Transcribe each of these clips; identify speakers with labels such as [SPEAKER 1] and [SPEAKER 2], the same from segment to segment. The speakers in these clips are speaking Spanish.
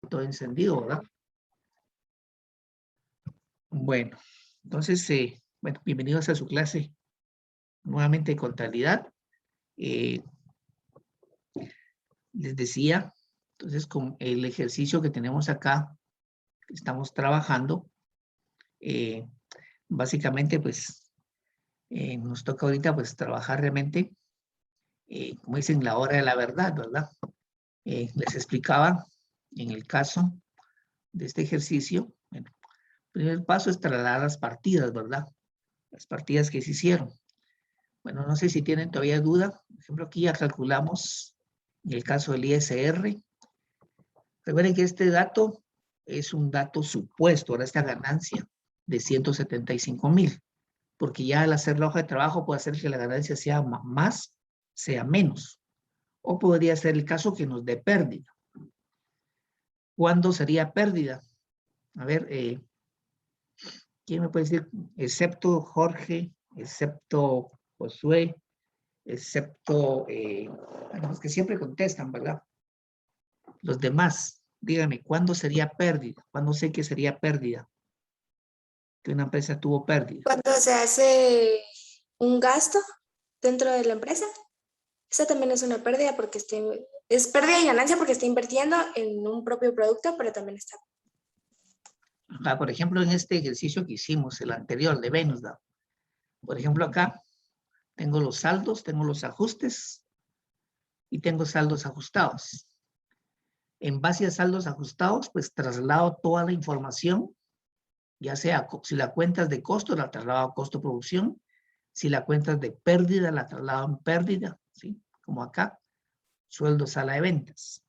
[SPEAKER 1] todo encendido, ¿verdad? Bueno, entonces, bueno, bienvenidos a su clase nuevamente de contabilidad. Les decía, entonces, con el ejercicio que tenemos acá, que estamos trabajando, básicamente, pues, nos toca ahorita, pues, trabajar realmente, como dicen, la hora de la verdad, ¿verdad? Les explicaba, en el caso de este ejercicio, bueno, el primer paso es trasladar las partidas, ¿verdad? Las partidas que se hicieron. Bueno, no sé si tienen todavía duda. Por ejemplo, aquí ya calculamos, en el caso del ISR, recuerden que este dato es un dato supuesto, ahora esta ganancia de 175,000, porque ya al hacer la hoja de trabajo puede ser que la ganancia sea más, sea menos, o podría ser el caso que nos dé pérdida. ¿Cuándo sería pérdida? A ver, ¿quién me puede decir? Excepto Jorge, excepto Josué, excepto los que siempre contestan, ¿verdad? Los demás, díganme, ¿cuándo sería pérdida? ¿Cuándo sé que sería pérdida? Que una empresa tuvo pérdida.
[SPEAKER 2] Cuando se hace un gasto dentro de la empresa, esa también es una pérdida porque es pérdida y ganancia porque está invirtiendo en un propio producto, pero también está.
[SPEAKER 1] Por ejemplo, en este ejercicio que hicimos, el anterior de Venus, ¿no? Por ejemplo, acá tengo los saldos, tengo los ajustes y tengo saldos ajustados. En base a saldos ajustados, pues traslado toda la información, ya sea si la cuenta es de costo, la traslado a costo producción, si la cuenta es de pérdida, la traslado en pérdida, ¿sí? Como acá, sueldo sala de ventas.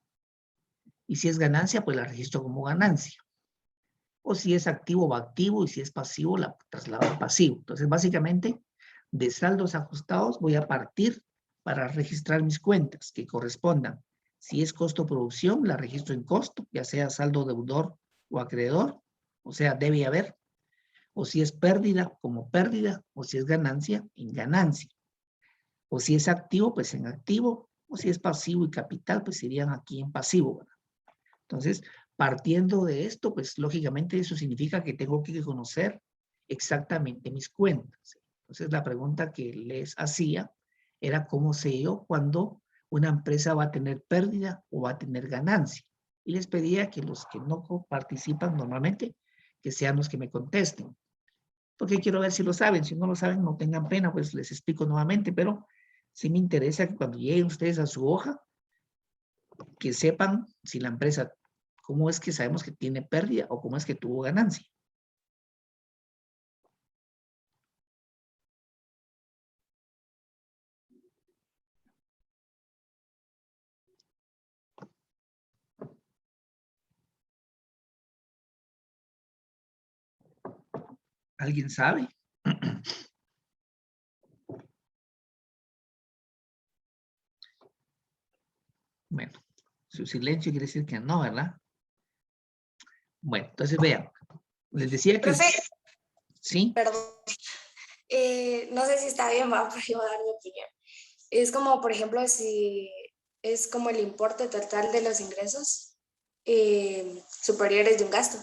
[SPEAKER 1] Y si es ganancia, pues la registro como ganancia. O si es activo, va activo, y si es pasivo, la traslado a pasivo. Entonces, básicamente, de saldos ajustados voy a partir para registrar mis cuentas que correspondan. Si es costo producción, la registro en costo, ya sea saldo deudor o acreedor, o sea, debe haber. O si es pérdida, como pérdida, o si es ganancia, en ganancia. O si es activo, pues en activo, o si es pasivo y capital, pues irían aquí en pasivo, ¿verdad? Entonces, partiendo de esto, pues lógicamente eso significa que tengo que conocer exactamente mis cuentas. Entonces, la pregunta que les hacía era cómo sé yo cuando una empresa va a tener pérdida o va a tener ganancia. Y les pedía que los que no participan normalmente, que sean los que me contesten. Porque quiero ver si lo saben. Si no lo saben, no tengan pena, pues les explico nuevamente, pero sí me interesa que cuando lleguen ustedes a su hoja, que sepan si la empresa, cómo es que sabemos que tiene pérdida o cómo es que tuvo ganancia. ¿Alguien sabe? Bueno, su silencio quiere decir que no, ¿verdad? Bueno, entonces vean. Les decía que...
[SPEAKER 2] Profe,
[SPEAKER 1] ¿Sí?
[SPEAKER 2] perdón, no sé si está bien, va, pero yo voy a dar mi opinión. Es como, por ejemplo, si es como el importe total de los ingresos superiores de un gasto.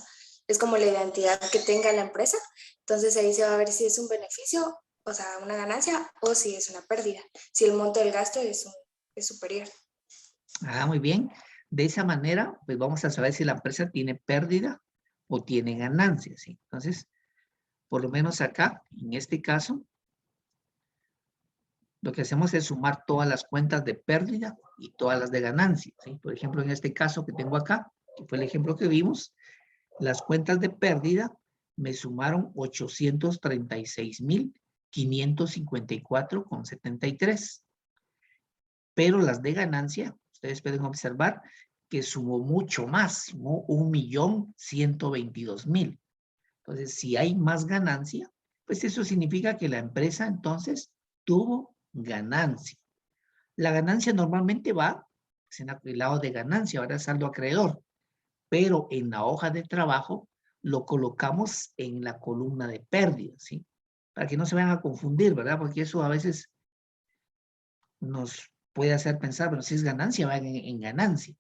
[SPEAKER 2] Es como la identidad que tenga la empresa. Entonces ahí se va a ver si es un beneficio, o sea, una ganancia, o si es una pérdida. Si el monto del gasto es superior.
[SPEAKER 1] Muy bien. De esa manera, pues vamos a saber si la empresa tiene pérdida o tiene ganancia, ¿sí? Entonces, por lo menos acá, en este caso, lo que hacemos es sumar todas las cuentas de pérdida y todas las de ganancia, ¿sí? Por ejemplo, en este caso que tengo acá, que fue el ejemplo que vimos, las cuentas de pérdida me sumaron 836,554,73. Pero las de ganancia, ustedes pueden observar que sumó mucho más, sumó 1,122,000. Entonces, si hay más ganancia, pues eso significa que la empresa entonces tuvo ganancia. La ganancia normalmente va en el lado de ganancia, ahora es saldo acreedor, pero en la hoja de trabajo lo colocamos en la columna de pérdida, ¿sí? Para que no se vayan a confundir, ¿verdad? Porque eso a veces nos puede hacer pensar, pero si es ganancia, va en ganancia.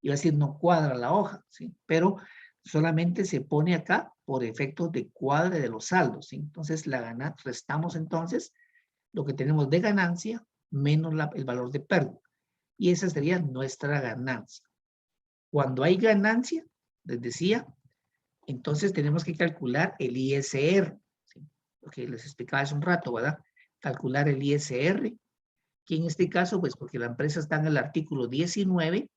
[SPEAKER 1] Iba a decir, no cuadra la hoja, ¿sí? Pero solamente se pone acá por efectos de cuadre de los saldos, ¿sí? Entonces, restamos entonces lo que tenemos de ganancia menos el valor de pérdida. Y esa sería nuestra ganancia. Cuando hay ganancia, les decía, entonces tenemos que calcular el ISR, ¿sí? Lo que les explicaba hace un rato, ¿verdad? Calcular el ISR, que en este caso, pues porque la empresa está en el artículo 19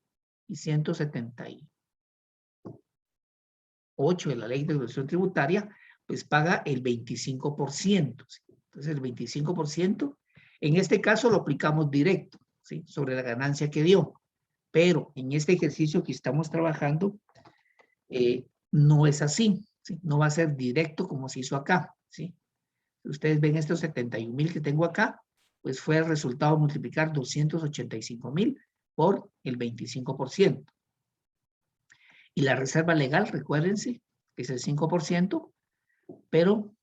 [SPEAKER 1] y 178 de la Ley de Declaración Tributaria, pues paga el 25%, ¿sí? Entonces el 25%, en este caso lo aplicamos directo, ¿sí? Sobre la ganancia que dio. Pero en este ejercicio que estamos trabajando, no es así, ¿sí? No va a ser directo como se hizo acá, ¿sí? Ustedes ven estos 71,000 que tengo acá, pues fue el resultado multiplicar 285,000 por el 25%. Y la reserva legal, recuérdense, es el 5%, pero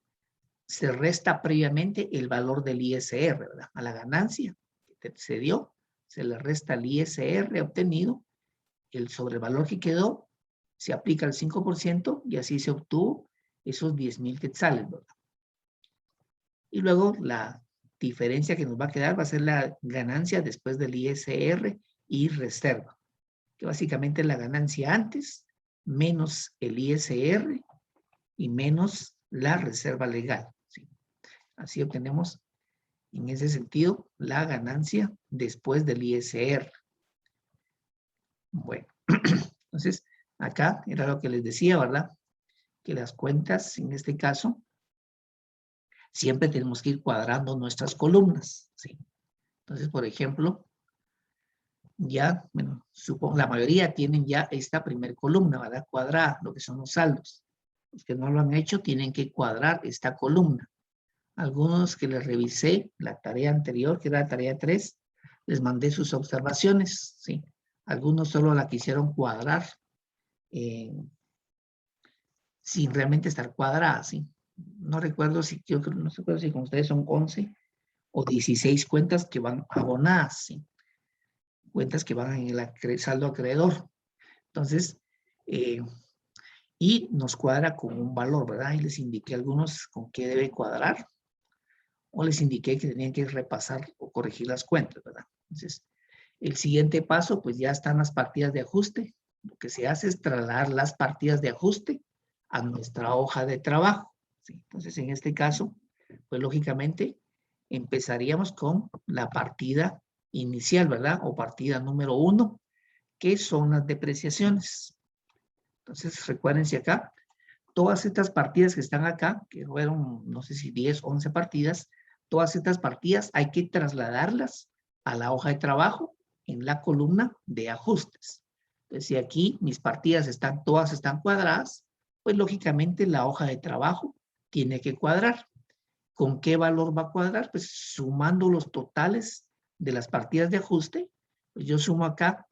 [SPEAKER 1] se resta previamente el valor del ISR, ¿verdad? A la ganancia que se dio, se le resta el ISR obtenido, el sobrevalor que quedó, se aplica el 5% y así se obtuvo esos 10,000 quetzales, ¿verdad? Y luego la diferencia que nos va a quedar va a ser la ganancia después del ISR y reserva, que básicamente es la ganancia antes, menos el ISR y menos la reserva legal, ¿sí? Así obtenemos, en ese sentido, la ganancia después del ISR. Bueno, entonces, acá era lo que les decía, ¿verdad? Que las cuentas, en este caso, siempre tenemos que ir cuadrando nuestras columnas, ¿sí? Entonces, por ejemplo, ya, bueno, supongo la mayoría tienen ya esta primer columna, ¿verdad? Cuadrada, lo que son los saldos. Los que no lo han hecho tienen que cuadrar esta columna. Algunos que les revisé la tarea anterior, que era la tarea 3, les mandé sus observaciones, ¿sí? Algunos solo la quisieron cuadrar sin realmente estar cuadrada, ¿sí? No recuerdo si, yo creo, no recuerdo si con ustedes son 11 o 16 cuentas que van abonadas, ¿sí? Cuentas que van en el saldo acreedor. Entonces, y nos cuadra con un valor, ¿verdad? Y les indiqué algunos con qué debe cuadrar, o les indiqué que tenían que repasar o corregir las cuentas, ¿verdad? Entonces, el siguiente paso, pues ya están las partidas de ajuste. Lo que se hace es trasladar las partidas de ajuste a nuestra hoja de trabajo, ¿sí? Entonces, en este caso, pues lógicamente, empezaríamos con la partida inicial, ¿verdad? O partida número 1, que son las depreciaciones. Entonces, recuérdense acá, todas estas partidas que están acá, que fueron, no sé si 10, 11 partidas, todas estas partidas hay que trasladarlas a la hoja de trabajo en la columna de ajustes. Entonces, si aquí mis partidas todas están cuadradas, pues lógicamente la hoja de trabajo tiene que cuadrar. ¿Con qué valor va a cuadrar? Pues sumando los totales de las partidas de ajuste, pues yo sumo acá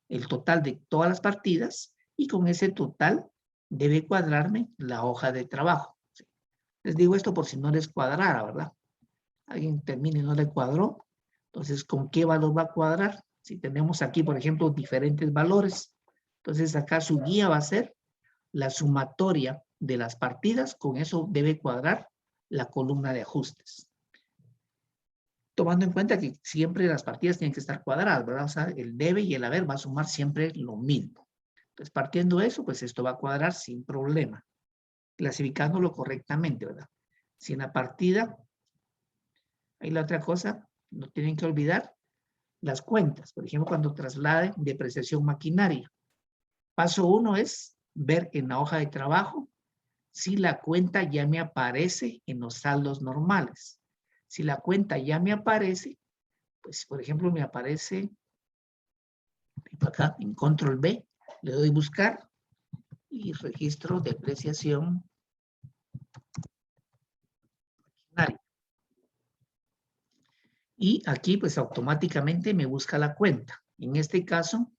[SPEAKER 1] el total de todas las partidas y con ese total debe cuadrarme la hoja de trabajo. ¿Sí? Les digo esto por si no les cuadrara, ¿verdad? Alguien termina y no le cuadró. Entonces, ¿con qué valor va a cuadrar? Si tenemos aquí, por ejemplo, diferentes valores. Entonces, acá su guía va a ser la sumatoria de las partidas. Con eso debe cuadrar la columna de ajustes. Tomando en cuenta que siempre las partidas tienen que estar cuadradas, ¿verdad? O sea, el debe y el haber va a sumar siempre lo mismo. Entonces, partiendo de eso, pues esto va a cuadrar sin problema, clasificándolo correctamente, ¿verdad? Si en la partida, hay la otra cosa, no tienen que olvidar, las cuentas. Por ejemplo, cuando trasladen depreciación maquinaria. Paso 1 es ver en la hoja de trabajo si la cuenta ya me aparece en los saldos normales. Si la cuenta ya me aparece, pues por ejemplo me aparece acá en control B, le doy buscar y registro depreciación maquinaria. Y aquí pues automáticamente me busca la cuenta. En este caso,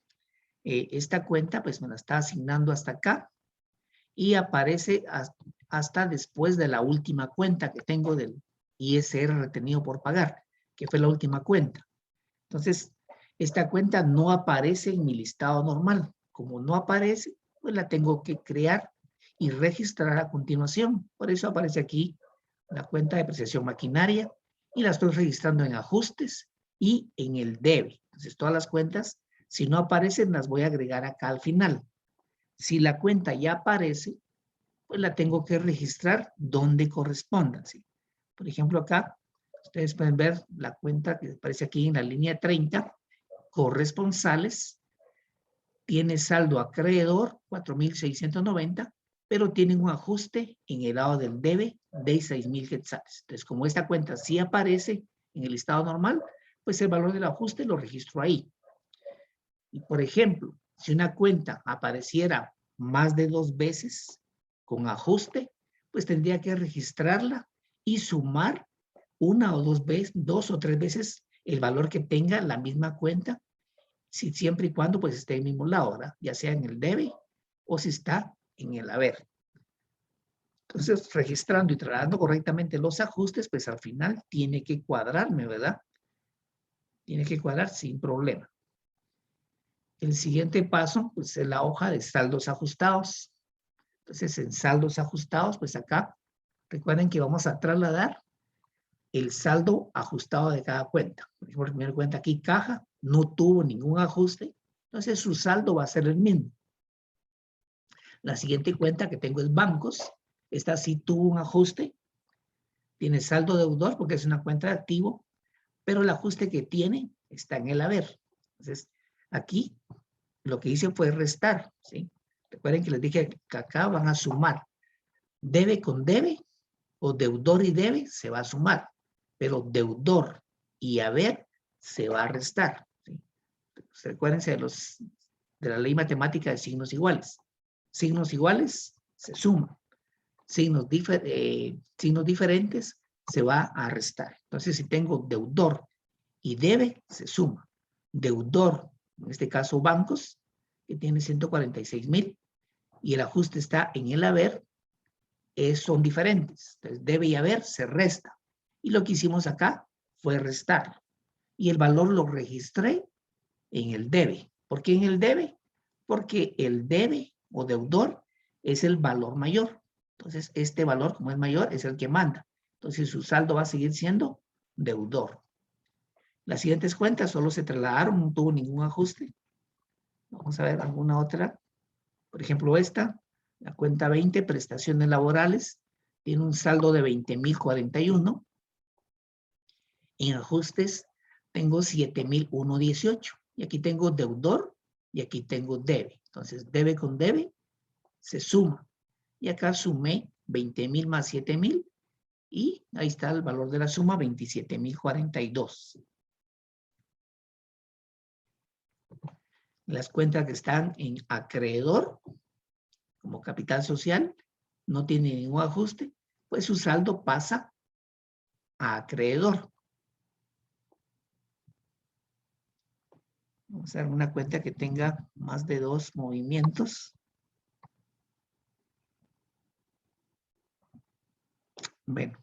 [SPEAKER 1] esta cuenta pues me la está asignando hasta acá y aparece hasta después de la última cuenta que tengo del ISR retenido por pagar, que fue la última cuenta. Entonces, esta cuenta no aparece en mi listado normal. como no aparece, pues la tengo que crear y registrar a continuación. Por eso aparece aquí la cuenta de depreciación maquinaria y la estoy registrando en ajustes y en el debe. Entonces, todas las cuentas, si no aparecen, las voy a agregar acá al final. Si la cuenta ya aparece, pues la tengo que registrar donde corresponda, ¿sí? Por ejemplo, acá, ustedes pueden ver la cuenta que aparece aquí en la línea 30, corresponsales, tiene saldo acreedor, 4,690, pero tiene un ajuste en el lado del debe de 6,000 quetzales. Entonces, como esta cuenta sí aparece en el listado normal, pues el valor del ajuste lo registro ahí. Y por ejemplo, si una cuenta apareciera más de 2 veces con ajuste, pues tendría que registrarla y sumar una o dos veces, 2 o 3 veces el valor que tenga la misma cuenta, si siempre y cuando pues esté en el mismo lado, ¿verdad? Ya sea en el debe o si está en el haber. Entonces, registrando y trasladando correctamente los ajustes, pues al final tiene que cuadrarme, ¿verdad? Tiene que cuadrar sin problema. El siguiente paso, pues es la hoja de saldos ajustados. Entonces, en saldos ajustados, pues acá, recuerden que vamos a trasladar el saldo ajustado de cada cuenta. Por ejemplo, la primera cuenta aquí, caja, no tuvo ningún ajuste, entonces su saldo va a ser el mismo. La siguiente cuenta que tengo es bancos. Esta sí tuvo un ajuste, tiene saldo deudor porque es una cuenta de activo, pero el ajuste que tiene está en el haber. Entonces, aquí lo que hice fue restar, ¿sí? Recuerden que les dije que acá van a sumar. Debe con debe o deudor y debe se va a sumar, pero deudor y haber se va a restar, ¿sí? Recuérdense de la ley matemática de signos iguales. Signos iguales se suman. Signos diferentes se va a restar. Entonces, si tengo deudor y debe, se suma. Deudor, en este caso bancos, que tiene 146,000, y el ajuste está en el haber, son diferentes. Entonces, debe y haber se resta. Y lo que hicimos acá fue restar. Y el valor lo registré en el debe. ¿Por qué en el debe? Porque el debe o deudor es el valor mayor. Entonces, este valor, como es mayor, es el que manda. Entonces, su saldo va a seguir siendo deudor. Las siguientes cuentas solo se trasladaron, no tuvo ningún ajuste. Vamos a ver alguna otra. Por ejemplo, esta, la cuenta 20, prestaciones laborales, tiene un saldo de 20,041. En ajustes tengo 7,118. Y aquí tengo deudor y aquí tengo debe. Entonces, debe con debe se suma. Y acá sumé 20,000 más 7,000 y ahí está el valor de la suma, 27,042. Las cuentas que están en acreedor, como capital social, no tiene ningún ajuste, pues su saldo pasa a acreedor. Vamos a ver una cuenta que tenga más de 2 movimientos. Bueno,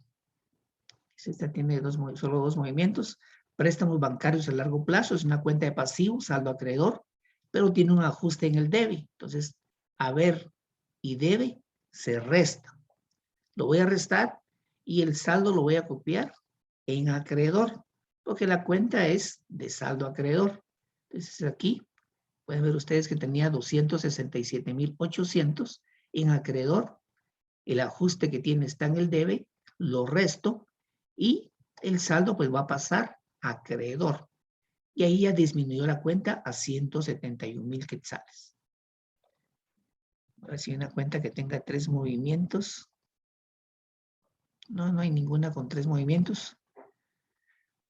[SPEAKER 1] esta tiene solo 2 movimientos. Préstamos bancarios a largo plazo, es una cuenta de pasivo, saldo acreedor, pero tiene un ajuste en el debe. Entonces, haber y debe se resta. Lo voy a restar y el saldo lo voy a copiar en acreedor, porque la cuenta es de saldo acreedor. Entonces, aquí pueden ver ustedes que tenía 267,800 en acreedor. El ajuste que tiene está en el debe, lo resto y el saldo pues va a pasar a acreedor. Y ahí ya disminuyó la cuenta a 171,000 quetzales. Ahora sí, una cuenta que tenga 3 movimientos. No, no hay ninguna con 3 movimientos.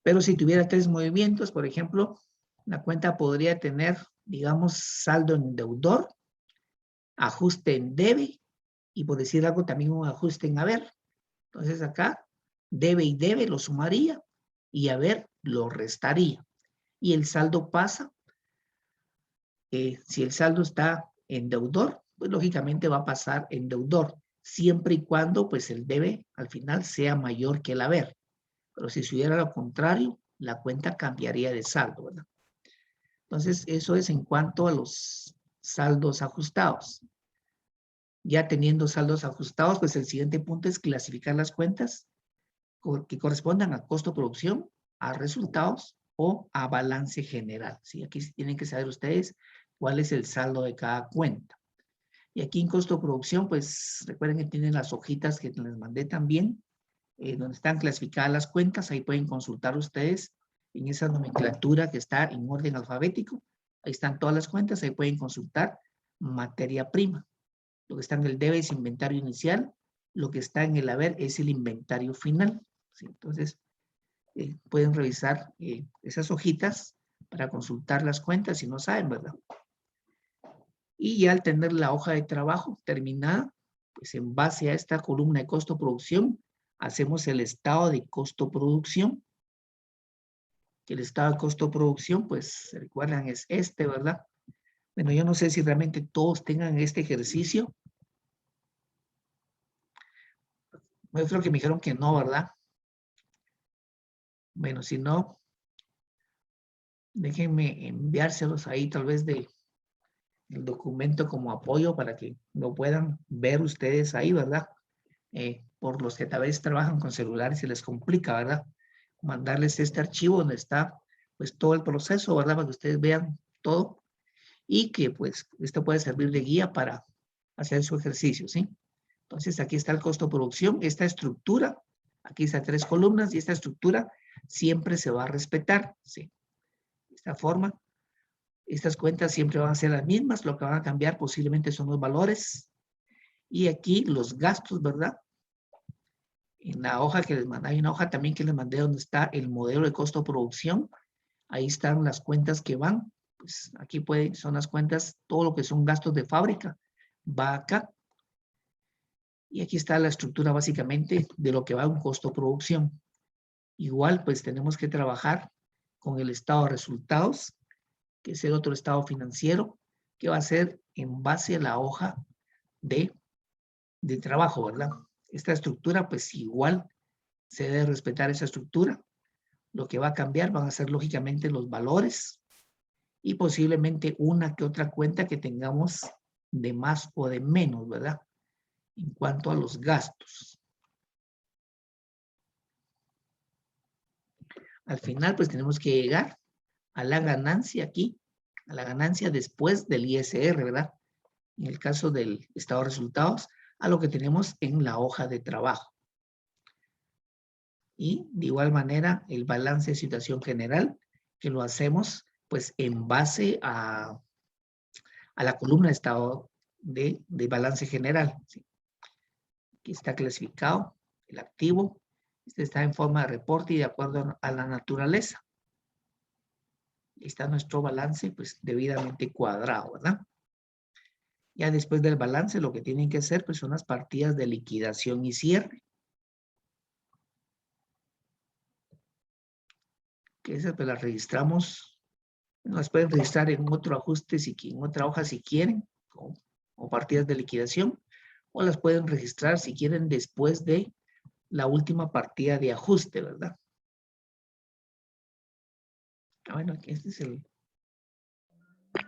[SPEAKER 1] Pero si tuviera 3 movimientos, por ejemplo, la cuenta podría tener, digamos, saldo en deudor, ajuste en debe y, por decir algo, también un ajuste en haber. Entonces acá, debe y debe lo sumaría y haber lo restaría. Y el saldo pasa, si el saldo está en deudor, pues lógicamente va a pasar en deudor, siempre y cuando pues el debe al final sea mayor que el haber. Pero si sucediera lo contrario, la cuenta cambiaría de saldo, ¿verdad? Entonces, eso es en cuanto a los saldos ajustados. Ya teniendo saldos ajustados, pues el siguiente punto es clasificar las cuentas que correspondan a costo producción, a resultados o a balance general. ¿Sí? Aquí tienen que saber ustedes cuál es el saldo de cada cuenta. Y aquí en costo producción, pues recuerden que tienen las hojitas que les mandé también, donde están clasificadas las cuentas. Ahí pueden consultar ustedes en esa nomenclatura que está en orden alfabético. Ahí están todas las cuentas, ahí pueden consultar materia prima. Lo que está en el debe es inventario inicial, lo que está en el haber es el inventario final. ¿Sí? Entonces, pueden revisar esas hojitas para consultar las cuentas si no saben, ¿verdad? Y ya al tener la hoja de trabajo terminada, pues en base a esta columna de costo-producción, hacemos el estado de costo-producción. Que el estado de costo-producción, pues, recuerdan, es este, ¿verdad? Bueno, yo no sé si realmente todos tengan este ejercicio. Yo creo que me dijeron que no, ¿verdad? Bueno, si no, déjenme enviárselos ahí tal vez del documento como apoyo para que lo puedan ver ustedes ahí, ¿verdad? Por los que tal vez trabajan con celulares se les complica, ¿verdad? Mandarles este archivo donde está pues todo el proceso, ¿verdad? Para que ustedes vean todo y que pues esto puede servir de guía para hacer su ejercicio, ¿sí? Entonces aquí está el costo de producción, esta estructura, aquí está 3 columnas y esta estructura siempre se va a respetar, ¿sí? De esta forma, estas cuentas siempre van a ser las mismas, lo que van a cambiar posiblemente son los valores y aquí los gastos, ¿verdad? En la hoja que les mandé, hay una hoja también que les mandé donde está el modelo de costo de producción, ahí están las cuentas que van, pues aquí son las cuentas, todo lo que son gastos de fábrica, va acá. Y aquí está la estructura básicamente de lo que va a un costo de producción. Igual, pues tenemos que trabajar con el estado de resultados, que es el otro estado financiero, que va a ser en base a la hoja de trabajo, ¿verdad? Esta estructura, pues igual se debe respetar esa estructura. Lo que va a cambiar van a ser lógicamente los valores y posiblemente una que otra cuenta que tengamos de más o de menos, ¿verdad? En cuanto a los gastos. Al final, pues tenemos que llegar a la ganancia aquí, a la ganancia después del ISR, ¿verdad? En el caso del estado de resultados, a lo que tenemos en la hoja de trabajo. Y de igual manera, el balance de situación general, que lo hacemos pues en base a la columna de estado de balance general. ¿Sí? Aquí está clasificado el activo. Este está en forma de reporte y de acuerdo a la naturaleza. Está nuestro balance pues debidamente cuadrado, ¿verdad? Ya después del balance lo que tienen que hacer pues son las partidas de liquidación y cierre. Que esas pues las registramos, las pueden registrar en otro ajuste, en otra hoja si quieren, o partidas de liquidación, o las pueden registrar si quieren después de la última partida de ajuste, ¿verdad? Bueno, este es el...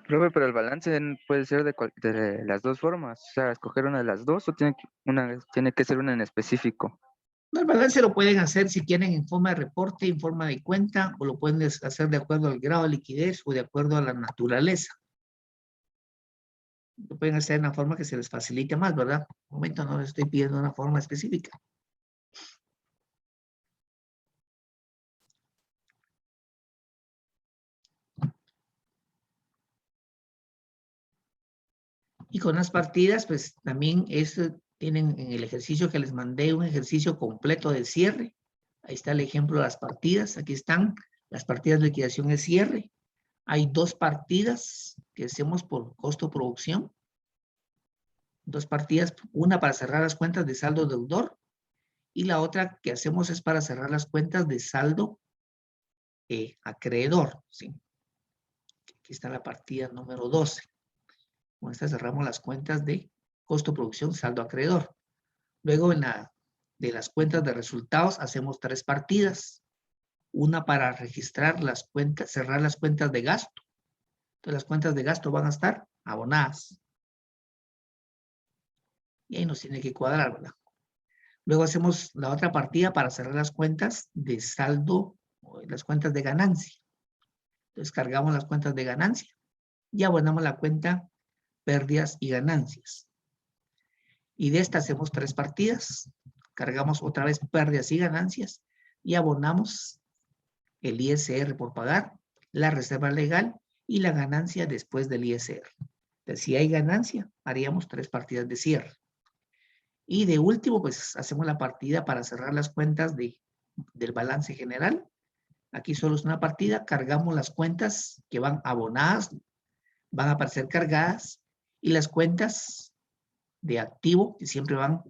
[SPEAKER 3] Profe, pero el balance puede ser de las dos formas, o sea, escoger una de las dos o tiene que ser una en específico.
[SPEAKER 1] El balance lo pueden hacer si quieren en forma de reporte, en forma de cuenta, o lo pueden hacer de acuerdo al grado de liquidez o de acuerdo a la naturaleza. Lo pueden hacer de una forma que se les facilite más, ¿verdad? De momento no les estoy pidiendo una forma específica. Y con las partidas, pues también tienen en el ejercicio que les mandé un ejercicio completo de cierre. Ahí está el ejemplo de las partidas. Aquí están las partidas de liquidación de cierre. Hay 2 partidas que hacemos por costo producción. 2 partidas, una para cerrar las cuentas de saldo deudor y la otra que hacemos es para cerrar las cuentas de saldo acreedor. ¿Sí? Aquí está la partida número 12. Con esta cerramos las cuentas de costo producción, saldo acreedor. Luego de las cuentas de resultados hacemos 3 partidas. Una para registrar las cuentas, cerrar las cuentas de gasto. Entonces las cuentas de gasto van a estar abonadas. Y ahí nos tiene que cuadrar, ¿verdad? Luego hacemos la otra partida para cerrar las cuentas de saldo, o las cuentas de ganancia. Entonces cargamos las cuentas de ganancia y abonamos la cuenta pérdidas y ganancias. Y de esta hacemos 3 partidas. Cargamos otra vez pérdidas y ganancias y abonamos el ISR por pagar, la reserva legal y la ganancia después del ISR. Entonces, si hay ganancia, haríamos 3 partidas de cierre. Y de último, pues hacemos la partida para cerrar las cuentas del balance general. Aquí solo es una partida, cargamos las cuentas que van abonadas, van a aparecer cargadas, y las cuentas de activo, que siempre van